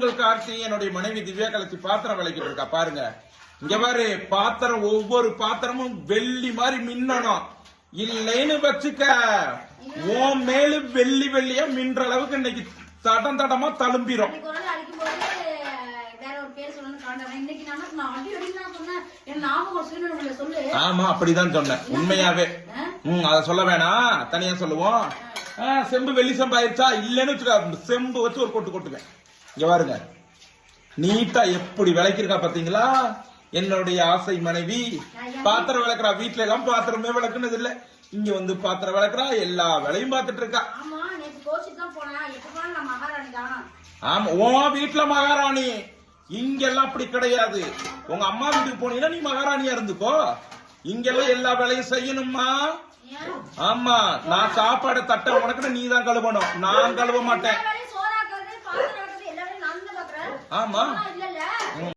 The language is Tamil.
உங்கள் கார்த்தி, என்னுடைய மனைவி திவ்யா கலச்சி பாத்திரம் விளக்கிட்டு இருக்கா பாருங்க. இங்க பாரு, பாத்திரம் ஒவ்வொரு பாத்திரமும் வெள்ளி மாதிரி மின்னணும். இல்லைன்னு வச்சுக்க, உன் மேலும் வெள்ளி வெள்ளியா மின்ற அளவுக்கு இன்னைக்கு தடம் தடமா தழும்பிரும். ஆமா, அப்படிதான் சொன்னேன் உண்மையாவே. அத சொல்ல வேணாம், தனியா சொல்லுவோம். செம்பு வெள்ளி செம்பு ஆயிடுச்சா இல்லன்னு வச்சுக்க, செம்பு வச்சு ஒரு கொட்டு கொட்டுவேன். இங்க பாருங்க, நீட்டா எப்படி விளக்கிருக்கா பாத்தீங்களா என்னுடைய ஆசை மனைவி. பாத்திரம் விளக்குறா, வீட்டுல எல்லாம் பாத்திரமே விளக்குனது இல்ல, இங்க வந்து பாத்திரம் விளக்குறா, எல்லா வேலையும் பாத்துட்டு இருக்கா. ஆமா, உன் வீட்டுல மகாராணி, இங்கெல்லாம் அப்படி கிடையாது. உங்க அம்மா வீட்டுக்கு போனீங்கன்னா நீ மகாராணியா இருந்துக்கோ. இங்கெல்லாம் எல்லா வேலையும் செய்யணுமா? ஆமா, நான் சாப்பாடு தட்ட உனக்கு நீ தான் கழுவணும், நான் கழுவ மாட்டேன். ஆமா,